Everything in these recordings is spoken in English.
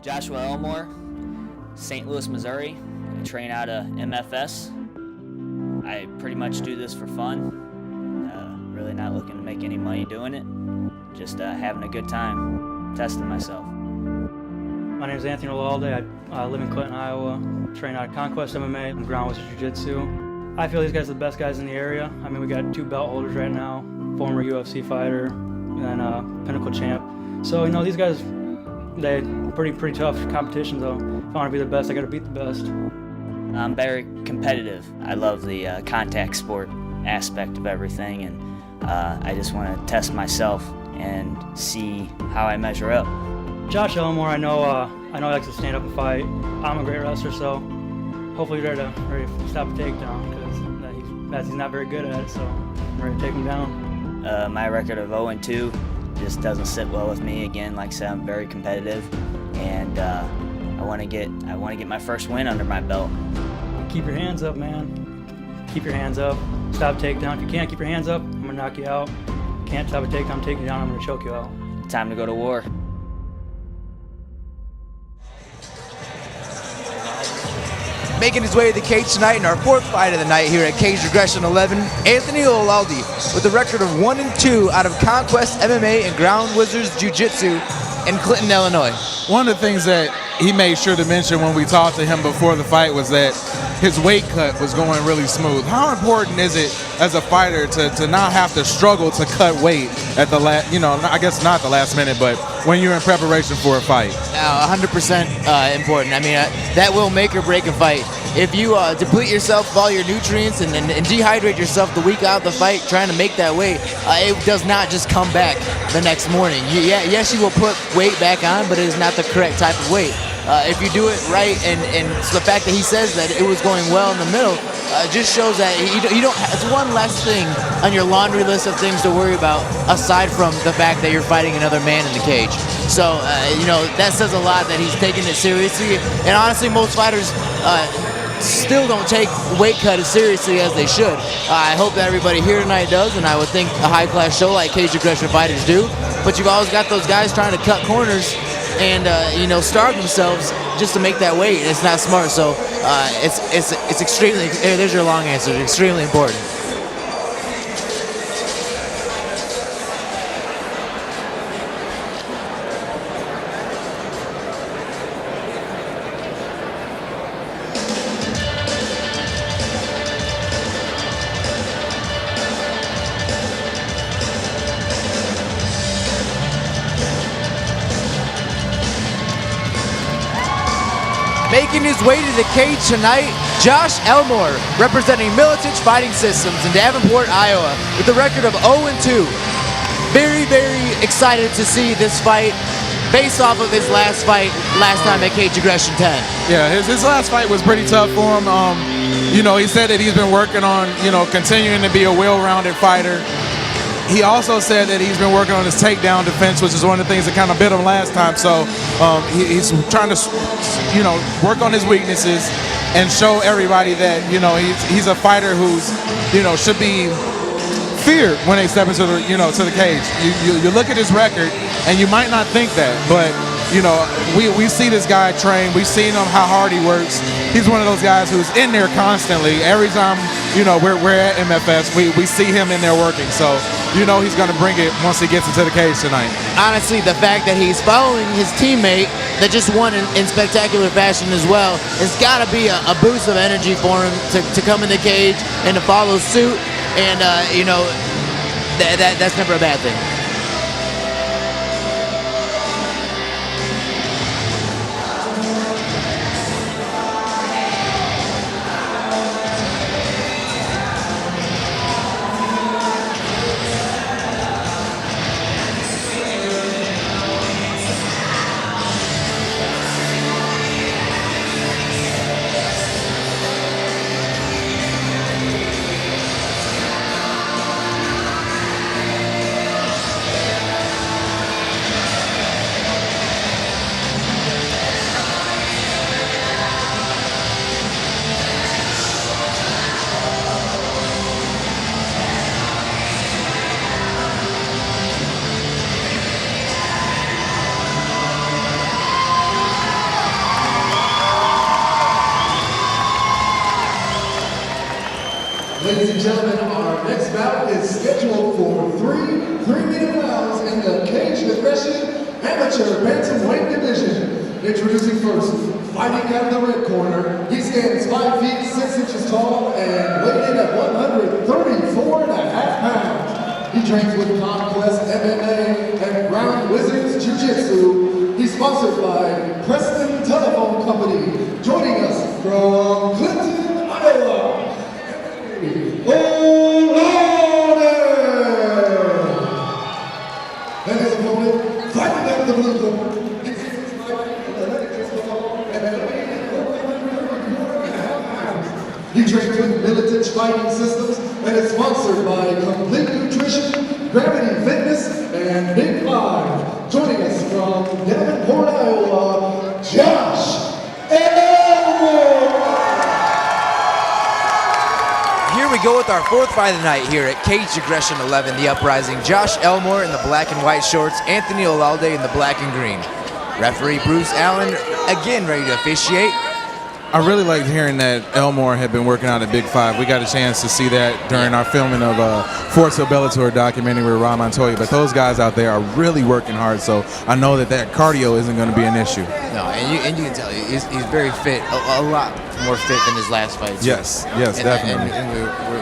Joshua Elmore, St. Louis, Missouri. I train out of MFS. I pretty much do this for fun. Really not looking to make any money doing it. Just having a good time, testing myself. My name is Anthony Olalde. I live in Clinton, Iowa. Train out of Conquest MMA and Ground Wizard Jiu-Jitsu. I feel these guys are the best guys in the area. I mean, we got 2 belt holders right now, former UFC fighter and Pinnacle champ. So, these guys, they pretty tough competition, though. If I want to be the best, I got to beat the best. I'm very competitive. I love the contact sport aspect of everything, and I just want to test myself and see how I measure up. Josh Elmore, I know he likes to stand up and fight. I'm a great wrestler, so hopefully he's ready to stop a takedown, because he's not very good at it, so I'm ready to take him down. My record of 0-2 just doesn't sit well with me. Again, like I said, I'm very competitive, and I want to get my first win under my belt. Keep your hands up, man. Keep your hands up. Stop takedown. If you can't keep your hands up, I'm gonna knock you out. Can't stop a takedown, take you down, I'm gonna choke you out. Time to go to war. Making his way to the cage tonight in our 4th fight of the night here at Cage Regression 11, Anthony Olalde with a record of 1-2 out of Conquest MMA and Ground Wizards Jiu-Jitsu in Clinton, Illinois. One of the things that he made sure to mention when we talked to him before the fight was that his weight cut was going really smooth. How important is it as a fighter to not have to struggle to cut weight at the last, I guess not the last minute, but when you're in preparation for a fight? 100% important. I mean, that will make or break a fight. If you deplete yourself of all your nutrients and dehydrate yourself the week out of the fight trying to make that weight, it does not just come back the next morning. Yes, you will put weight back on, but it is not the correct type of weight. If you do it right, and the fact that he says that it was going well in the middle, just shows that you don't. It's one less thing on your laundry list of things to worry about, aside from the fact that you're fighting another man in the cage. So that says a lot that he's taking it seriously. And honestly, most fighters still don't take weight cut as seriously as they should. I hope that everybody here tonight does, and I would think a high-class show like Cage Aggression Fighters do. But you've always got those guys trying to cut corners and starve themselves just to make that weight. It's not smart. So it's extremely. There's your long answer. It's extremely important. Making his way to the cage tonight, Josh Elmore, representing Militich Fighting Systems in Davenport, Iowa, with a record of 0-2. Very, very excited to see this fight based off of his last fight last time at Cage Aggression 10. Yeah, his last fight was pretty tough for him. He said that he's been working on, continuing to be a well-rounded fighter. He also said that he's been working on his takedown defense, which is one of the things that kind of bit him last time. So he's trying to, work on his weaknesses and show everybody that, he's a fighter who's, should be feared when they step into the, to the cage. You look at his record and you might not think that, but we see this guy train. We've seen him, how hard he works. He's one of those guys who's in there constantly. Every time, we're at MFS, we see him in there working. So, he's going to bring it once he gets into the cage tonight. Honestly, the fact that he's following his teammate that just won in spectacular fashion as well, has got to be a boost of energy for him to come in the cage and to follow suit. And, that's never a bad thing. Ladies and gentlemen, our next bout is scheduled for three-minute rounds in the cage aggression amateur bantamweight division. Introducing first, fighting out of the red corner, he stands 5 feet 6 inches tall and weighed in at 134.5 pounds. He trains with Conquest MMA and Ground Wizards Jiu-Jitsu. He's sponsored by Preston Telephone Company. Joining us from Clinton, Iowa, Olalde! And his opponent, fighting out of the blue corner. He trains with Militant Fighting Systems and is sponsored by Complete Nutrition, Gravity Fitness, and Big Five. Joining us from Davenport, Iowa, Josh Elmore. Here we go with our fourth fight of the night here at Cage Aggression 11, the Uprising. Josh Elmore in the black and white shorts, Anthony Olalde in the black and green. Referee Bruce Allen again ready to officiate. I really liked hearing that Elmore had been working out at Big Five. We got a chance to see that during our filming of Forza Bellator documentary with Ron Montoya. But those guys out there are really working hard, so I know that cardio isn't going to be an issue. No, and you can tell he's very fit, a lot more fit than his last fight. Too. Yes, definitely. And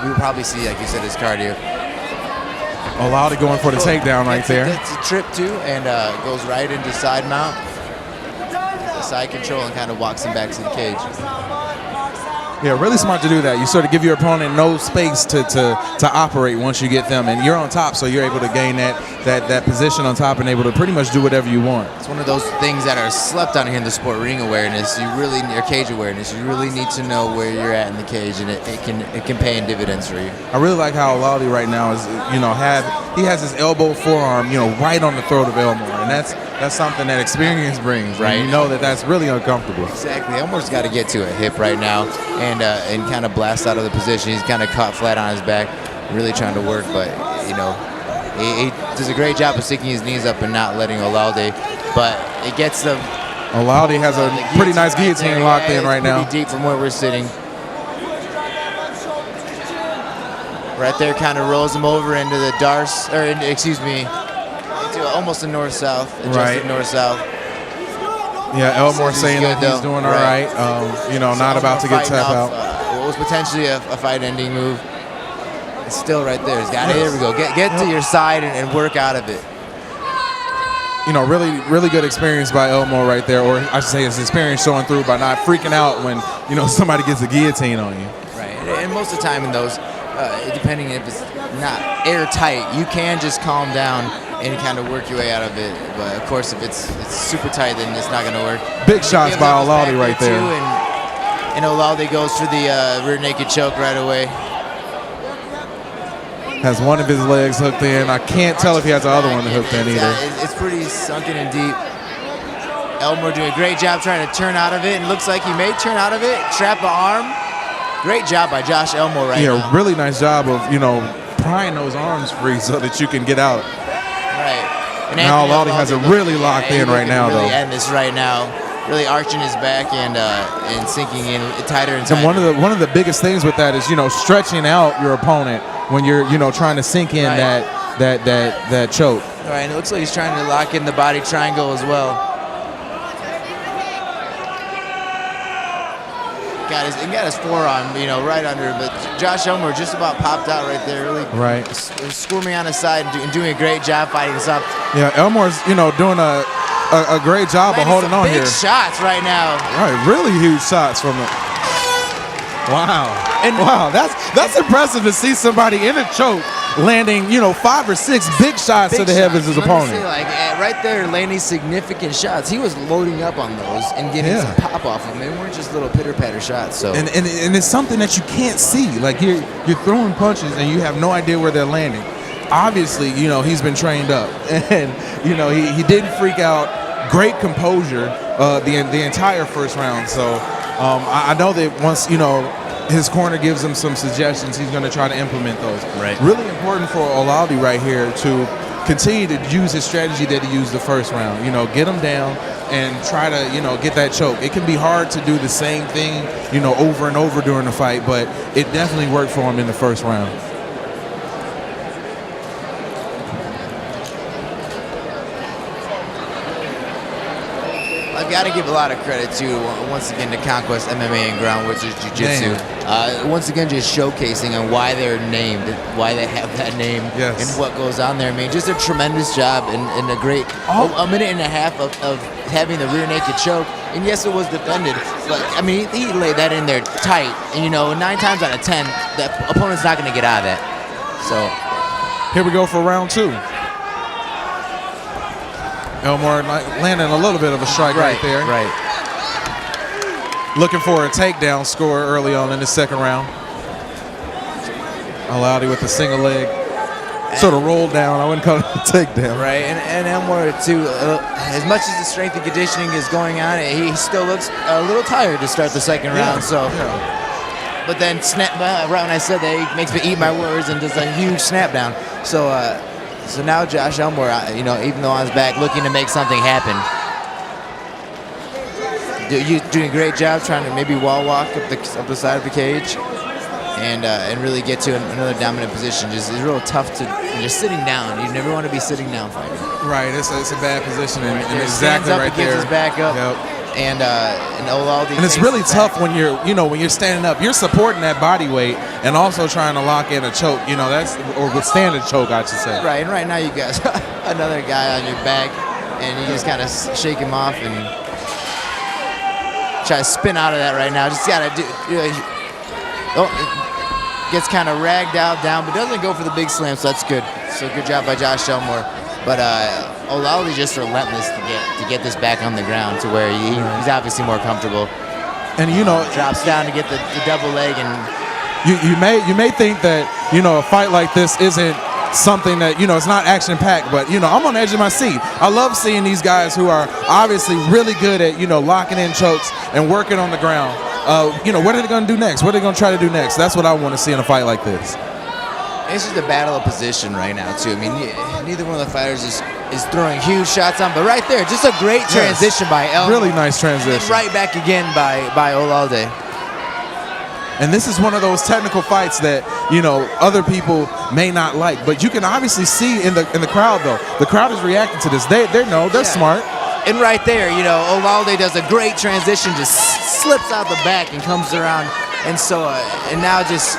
we'll probably see, like you said, his cardio. Olalde going for the takedown right there. That's a trip too, and goes right into side mount. Side control and kind of walks him back to the cage. Yeah, really smart to do that. You sort of give your opponent no space to operate once you get them, and you're on top, so you're able to gain that position on top and able to pretty much do whatever you want. It's one of those things that are slept on here in the sport, ring awareness. Your cage awareness. You really need to know where you're at in the cage, and it can pay in dividends for you. I really like how Olalde right now is, he has his elbow forearm, right on the throat of Elmore, and that's something that experience brings, right? You know that's really uncomfortable. Exactly. Elmore's got to get to a hip right now and kind of blast out of the position. He's kind of caught flat on his back, really trying to work, but he does a great job of sticking his knees up and not letting Olalde, but it gets them. Olalde has a pretty nice guillotine locked in right now. Pretty deep from where we're sitting. Right there, kind of rolls him over into the into almost a north-south, adjusted north-south. Yeah, Elmore saying that he's doing all right. Not about to get tapped out. What was potentially a fight-ending move. It's still right there. He's got it. There we go. Get to your side and work out of it. Really good experience by Elmore right there, or I should say his experience showing through by not freaking out when, somebody gets a guillotine on you. Right, and most of the time in those, depending if it's not airtight, you can just calm down and kind of work your way out of it. But of course, if it's super tight, then it's not going to work. Big shots by Olalde right there. And Olalde goes for the rear naked choke right away. Has one of his legs hooked in. I can't tell if he has the other one hooked in either. It's pretty sunken and deep. Elmore doing a great job trying to turn out of it, and looks like he may turn out of it. Trap the arm. Great job by Josh Elmore right now. Yeah, really nice job of, prying those arms free so that you can get out. Right. And now Olalde has it really locked in right now, though. End this right now. Really arching his back and sinking in tighter and tighter. And one of the biggest things with that is, stretching out your opponent when you're, trying to sink in that choke. All right, and it looks like he's trying to lock in the body triangle as well. Got his forearm, right under, but Josh Elmore just about popped out right there, really squirming on his side and doing a great job fighting this up. Yeah, Elmore's, doing a great job of holding on here. Big shots right now. Right, really huge shots from it. Wow. Wow, that's impressive to see somebody in a choke landing, 5 or 6 big shots to the head of his opponent. Right there, landing significant shots. He was loading up on those and getting some pop off of them. They weren't just little pitter-patter shots. So and it's something that you can't see. Like you're throwing punches and you have no idea where they're landing. Obviously, he's been trained up, and he didn't freak out. Great composure the entire first round. So I know that once his corner gives him some suggestions, he's going to try to implement those. Right. Really important for Olalde right here to continue to use his strategy that he used the first round. Get him down and try to, get that choke. It can be hard to do the same thing, over and over during the fight, but it definitely worked for him in the first round. I've got to give a lot of credit to, once again, to Conquest MMA and Ground Wizards Jiu-Jitsu. Once again, just showcasing on why they're named, why they have that name, yes, and what goes on there. I mean, just a tremendous job and a great a minute and a half of having the rear naked choke. And yes, it was defended, but I mean, he laid that in there tight. And 9 times out of 10, the opponent's not going to get out of that. So here we go for round 2. Elmore landing a little bit of a strike right there. Right. Looking for a takedown score early on in the second round. Olalde with the single leg. Sort of rolled down. I wouldn't call it a takedown. Right, and Elmore, too, as much as the strength and conditioning is going on, he still looks a little tired to start the second round. So, but then right when I said that, he makes me eat my words and does a huge snap down. So now Josh Elmore, even though on his back, looking to make something happen. You're doing a great job trying to maybe wall walk up the side of the cage and really get to another dominant position. It's real tough to just sitting down. You never want to be sitting down fighting. Right, it's a bad position, and exactly right there. His back up. Yep. And Olalde. And it's really tough when you're, when you're standing up. You're supporting that body weight and also trying to lock in a choke. Or withstand a choke, I should say. Right, and right now you got another guy on your back, and you just kind of shake him off and try to spin out of that right now. Just gotta do. Gets kind of ragged out down, but doesn't go for the big slam, so that's good. So good job by Josh Elmore. But Olalde just relentless to get this back on the ground to where he's obviously more comfortable. And drops down to get the double leg, and you may think that a fight like this isn't something that it's not action packed, but I'm on the edge of my seat. I love seeing these guys who are obviously really good at locking in chokes and working on the ground. What are they going to do next? What are they going to try to do next? That's what I want to see in a fight like this. It's just a battle of position right now, too. I mean, neither one of the fighters is throwing huge shots on, but right there, just a great transition by Elmore. Really nice transition. And right back again by Olalde. And this is one of those technical fights that, other people may not like, but you can obviously see in the crowd, though. The crowd is reacting to this. They're smart. And right there, Olalde does a great transition, just slips out the back and comes around. And so, and now just,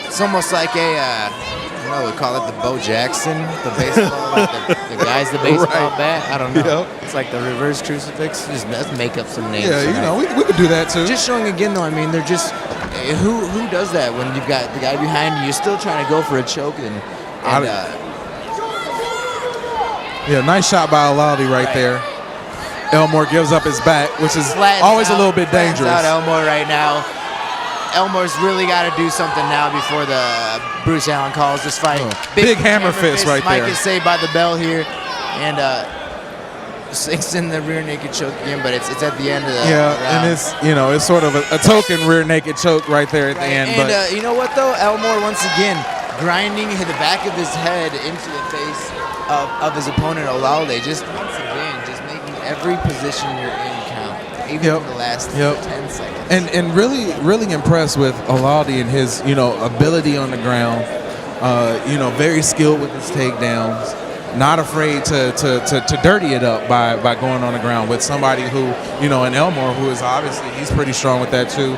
it's almost like we call it the Bo Jackson, the baseball, like the guy's the baseball bat. I don't know. Yep. It's like the reverse crucifix. Let's make up some names. Yeah, we could do that too. Just showing again, though. I mean, they're just who does that when you've got the guy behind you? You're still trying to go for a choke nice shot by Olalde right there. Elmore gives up his back, which is always a little bit dangerous. Out Elmore right now. Elmore's really got to do something now before the Bruce Allen calls this fight. Big hammer fist right there. Mike is saved by the bell here, and sinks in the rear naked choke again, but it's at the end of the round. And it's it's sort of a token rear naked choke right there at the end. And but you know what though, Elmore once again grinding the back of his head into the face of his opponent Olalde. Just once again, just making every position you're in count, even in the last 10 seconds. And really impressed with Olalde and his ability on the ground. Very skilled with his takedowns. Not afraid to dirty it up by going on the ground with somebody who, in Elmore, who is obviously, he's pretty strong with that too.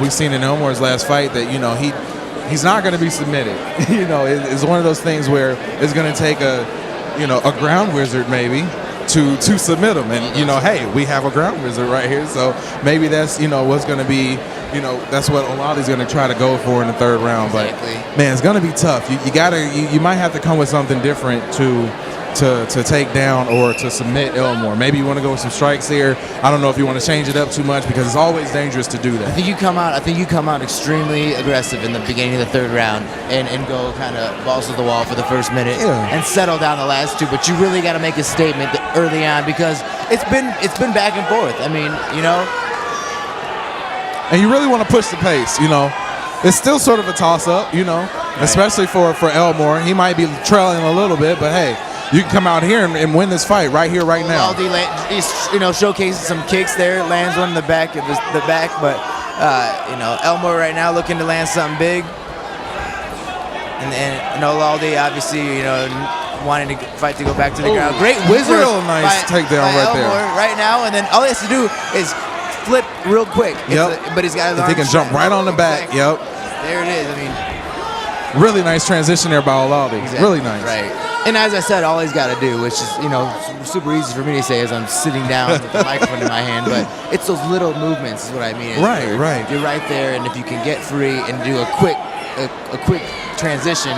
We've seen in Elmore's last fight that, he's not going to be submitted. It's one of those things where it's going to take a ground wizard maybe to submit him. And, hey, we have a ground wizard right here. So maybe that's, what's going to be, that's what Olalde's going to try to go for in the third round. Exactly. But, man, it's going to be tough. You might have to come with something different to take down or to submit Elmore. Maybe you want to go with some strikes here. I don't know if you want to change it up too much because it's always dangerous to do that. I think you come out extremely aggressive in the beginning of the third round and go kind of balls to the wall for the first minute and settle down the last two. But you really got to make a statement early on because it's been back and forth. I mean, and you really want to push the pace. It's still sort of a toss up. Especially for Elmore. He might be trailing a little bit, but hey. you can come out here and win this fight right here, right now. Olalde, he's showcasing some kicks there, lands one in the back of the back, but Elmore right now looking to land something big, and Olalde obviously wanting to fight to go back to the ground. Great wizard, real nice takedown right Elmore there. right now, and then all he has to do is flip real quick. But he's got his if he can jump right on the back. Exactly. Yep. There it is. I mean, really nice transition there by Olalde. exactly. Really nice. Right. And as I said, all he's got to do, which is super easy for me to say as I'm sitting down with the microphone in my hand, but it's those little movements is what I mean. Right. You're right there, and if you can get free and do a quick transition,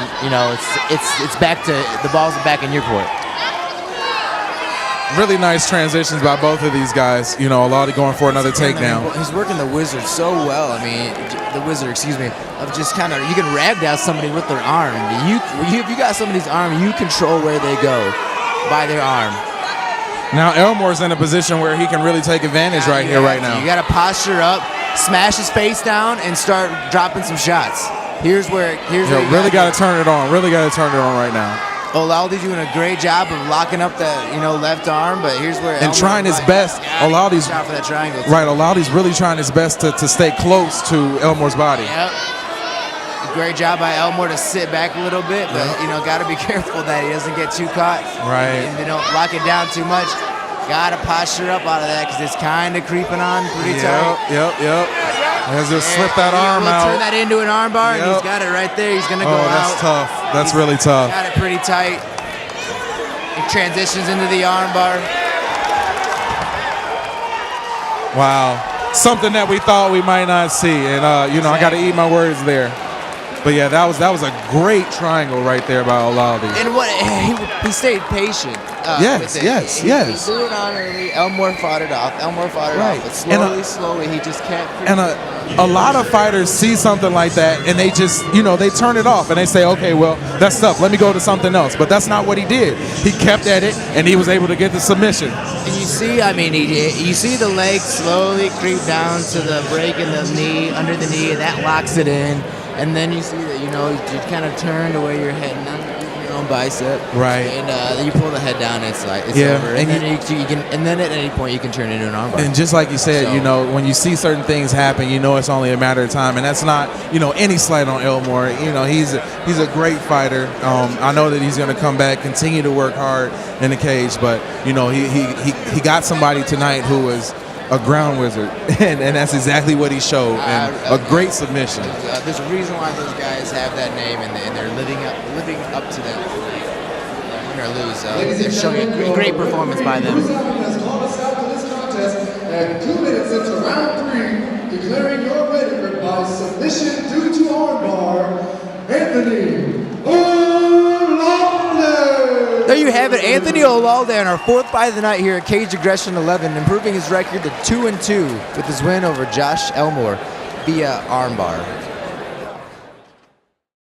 it's back to the ball's back in your court. Really nice transitions by both of these guys. Olalde going for another takedown. He's working the wizard so well. I mean, of just kind of, you can rag down somebody with their arm. If you got somebody's arm, you control where they go by their arm. Now Elmore's in a position where he can really take advantage right now. You got to posture up, smash his face down, and start dropping some shots. Here's where really got to turn it on. Really got to turn it on right now. Olalde doing a great job of locking up the left arm, but here's where and trying his best. Olalde's shot for that triangle. Right, Olalde's really trying his best to stay close to Elmore's body. Yep. Great job by Elmore to sit back a little bit, but got to be careful that he doesn't get too caught. Right. And they don't lock it down too much. Got to posture up out of that because it's kind of creeping on pretty tight. Yep. Has just slipped that arm out. Turn that into an arm bar, and he's got it right there. He's going to go out. Oh, that's tough. That's really tough. Got it pretty tight. He transitions into the arm bar. Wow. Something that we thought we might not see. And, I got to eat my words there. But, yeah, that was a great triangle right there by Olalde. And he stayed patient. Yes. He threw it on early. Elmore fought it off. But slowly, he just kept. And a lot of fighters see something like that, and they just, they turn it off, and they say, okay, well, that's tough. Let me go to something else. But that's not what he did. He kept at it, and he was able to get the submission. And you see, you see the leg slowly creep down to the break in the knee, under the knee, and that locks it in. And then you see that, you kind of turn to where you're heading on your own bicep. Right. And then you pull the head down, and it's over. And then and then at any point you can turn it into an armbar. And just like you said, when you see certain things happen, it's only a matter of time. And that's not, any slight on Elmore. He's a great fighter. I know that he's going to come back, continue to work hard in the cage, but he got somebody tonight who was a ground wizard, and that's exactly what he showed, and a great submission. There's a reason why those guys have that name, and they're living up to that. Win or lose, they're showing a great performance by them. Has called us out to this contest, and 2 minutes into round 3, declaring your winner by submission due to armbar, Anthony Olalde. There you have it, Anthony Olalde on our 4th fight of the night here at Cage Aggression 11, improving his record to 2-2 with his win over Josh Elmore via armbar.